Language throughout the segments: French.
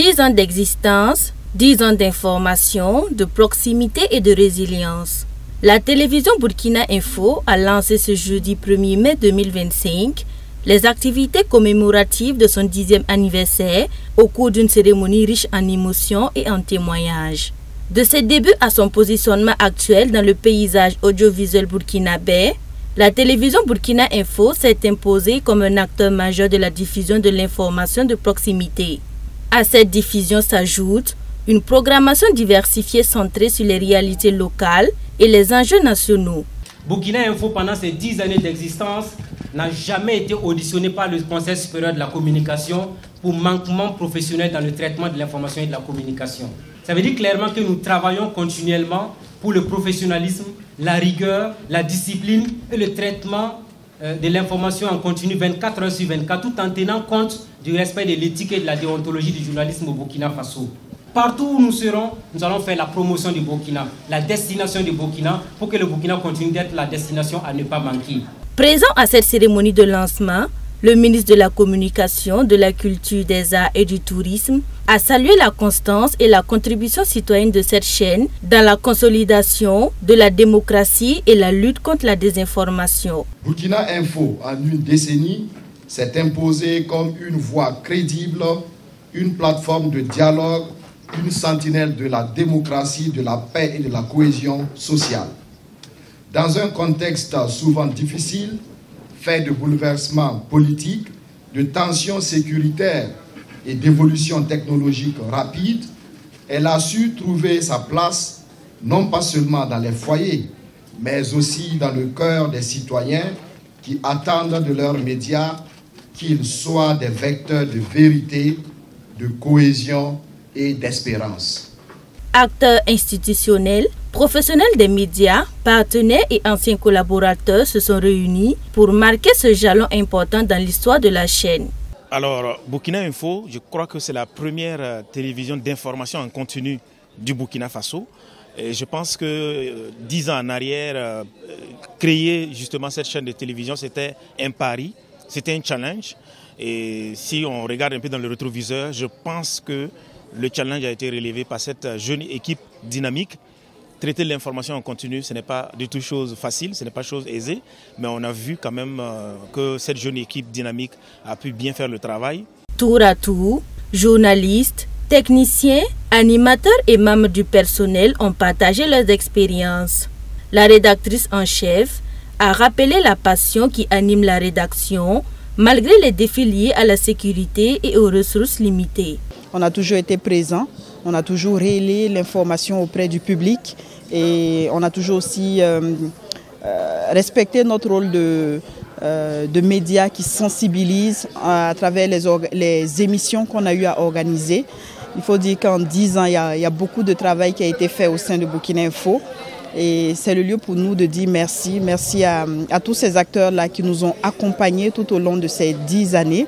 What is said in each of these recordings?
10 ans d'existence, 10 ans d'information, de proximité et de résilience. La télévision Burkina Info a lancé ce jeudi 1er mai 2025 les activités commémoratives de son 10e anniversaire au cours d'une cérémonie riche en émotions et en témoignages. De ses débuts à son positionnement actuel dans le paysage audiovisuel burkinabé, la télévision Burkina Info s'est imposée comme un acteur majeur de la diffusion de l'information de proximité. À cette diffusion s'ajoute une programmation diversifiée centrée sur les réalités locales et les enjeux nationaux. Burkina Info, pendant ses 10 années d'existence, n'a jamais été auditionné par le Conseil supérieur de la communication pour manquement professionnel dans le traitement de l'information et de la communication. Ça veut dire clairement que nous travaillons continuellement pour le professionnalisme, la rigueur, la discipline et le traitement de l'information en continu 24 heures sur 24, tout en tenant compte du respect de l'éthique et de la déontologie du journalisme au Burkina Faso. Partout où nous serons, nous allons faire la promotion du Burkina, la destination du Burkina, pour que le Burkina continue d'être la destination à ne pas manquer. Présent à cette cérémonie de lancement, le ministre de la Communication, de la Culture, des Arts et du Tourisme a salué la constance et la contribution citoyenne de cette chaîne dans la consolidation de la démocratie et la lutte contre la désinformation. Burkina Info, en une décennie, s'est imposé comme une voix crédible, une plateforme de dialogue, une sentinelle de la démocratie, de la paix et de la cohésion sociale. Dans un contexte souvent difficile, fait de bouleversements politiques, de tensions sécuritaires et d'évolutions technologiques rapides, elle a su trouver sa place non pas seulement dans les foyers, mais aussi dans le cœur des citoyens qui attendent de leurs médias qu'ils soient des vecteurs de vérité, de cohésion et d'espérance. Acteurs institutionnels, professionnels des médias, partenaires et anciens collaborateurs se sont réunis pour marquer ce jalon important dans l'histoire de la chaîne. Alors, Burkina Info, je crois que c'est la première télévision d'information en continu du Burkina Faso. Et je pense que 10 ans en arrière, créer justement cette chaîne de télévision, c'était un pari, c'était un challenge. Et si on regarde un peu dans le rétroviseur, je pense que le challenge a été relevé par cette jeune équipe dynamique. Traiter l'information en continu, ce n'est pas du tout chose facile, ce n'est pas chose aisée, mais on a vu quand même que cette jeune équipe dynamique a pu bien faire le travail. Tour à tour, journalistes, techniciens, animateurs et membres du personnel ont partagé leurs expériences. La rédactrice en chef a rappelé la passion qui anime la rédaction, malgré les défis liés à la sécurité et aux ressources limitées. On a toujours été présent, on a toujours relayé l'information auprès du public et on a toujours aussi respecté notre rôle de médias qui sensibilisent à travers les émissions qu'on a eu à organiser. Il faut dire qu'en 10 ans, il y a beaucoup de travail qui a été fait au sein de Burkina Info. Et c'est le lieu pour nous de dire merci. Merci à tous ces acteurs-là qui nous ont accompagnés tout au long de ces 10 années.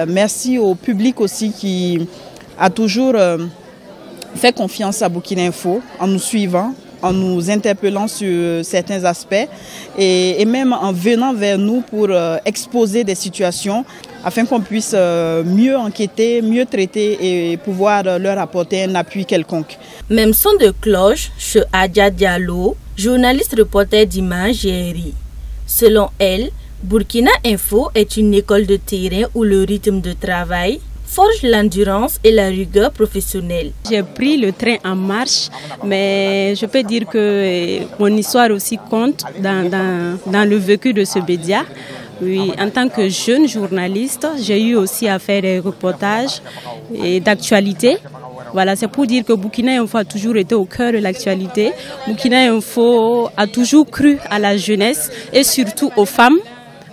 Merci au public aussi qui a toujours fait confiance à Burkina Info en nous suivant, en nous interpellant sur certains aspects et même en venant vers nous pour exposer des situations afin qu'on puisse mieux enquêter, mieux traiter et pouvoir leur apporter un appui quelconque. Même son de cloche chez Adja Diallo, journaliste reporter d'images GRI. Selon elle, Burkina Info est une école de terrain où le rythme de travail forge l'endurance et la rigueur professionnelle. J'ai pris le train en marche, mais je peux dire que mon histoire aussi compte dans le vécu de ce média. Oui, en tant que jeune journaliste, j'ai eu aussi à faire des reportages d'actualité. Voilà, c'est pour dire que Burkina Info a toujours été au cœur de l'actualité. Burkina Info a toujours cru à la jeunesse et surtout aux femmes.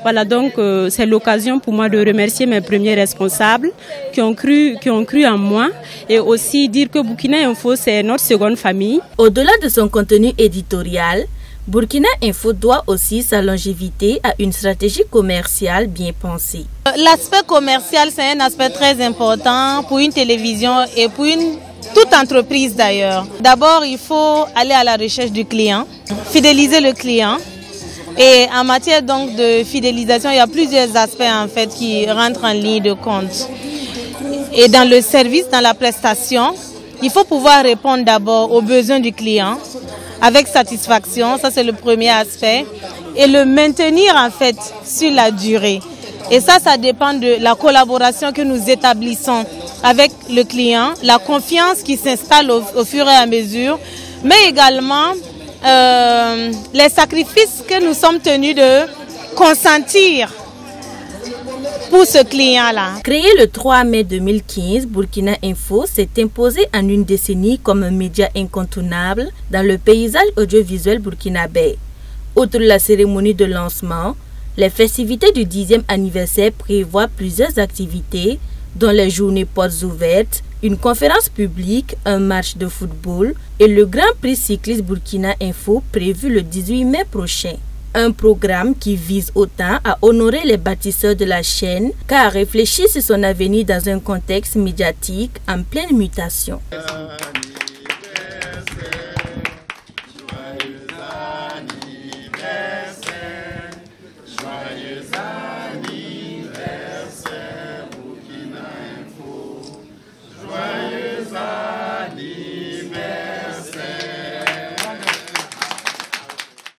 Voilà, donc c'est l'occasion pour moi de remercier mes premiers responsables qui ont cru en moi et aussi dire que Burkina Info, c'est notre seconde famille. Au-delà de son contenu éditorial, Burkina Info doit aussi sa longévité à une stratégie commerciale bien pensée. L'aspect commercial, c'est un aspect très important pour une télévision et pour toute entreprise d'ailleurs. D'abord, il faut aller à la recherche du client, fidéliser le client. Et en matière donc de fidélisation, il y a plusieurs aspects en fait qui rentrent en ligne de compte. et dans le service, dans la prestation, il faut pouvoir répondre d'abord aux besoins du client avec satisfaction, ça c'est le premier aspect, et le maintenir en fait sur la durée. Et ça dépend de la collaboration que nous établissons avec le client, la confiance qui s'installe au fur et à mesure, mais également les sacrifices que nous sommes tenus de consentir pour ce client-là. Créé le 3 mai 2015, Burkina Info s'est imposé en une décennie comme un média incontournable dans le paysage audiovisuel burkinabé. Outre la cérémonie de lancement, les festivités du 10e anniversaire prévoient plusieurs activités, dont les journées portes ouvertes, une conférence publique, un match de football et le Grand Prix cycliste Burkina Info prévu le 18 mai prochain. Un programme qui vise autant à honorer les bâtisseurs de la chaîne qu'à réfléchir sur son avenir dans un contexte médiatique en pleine mutation.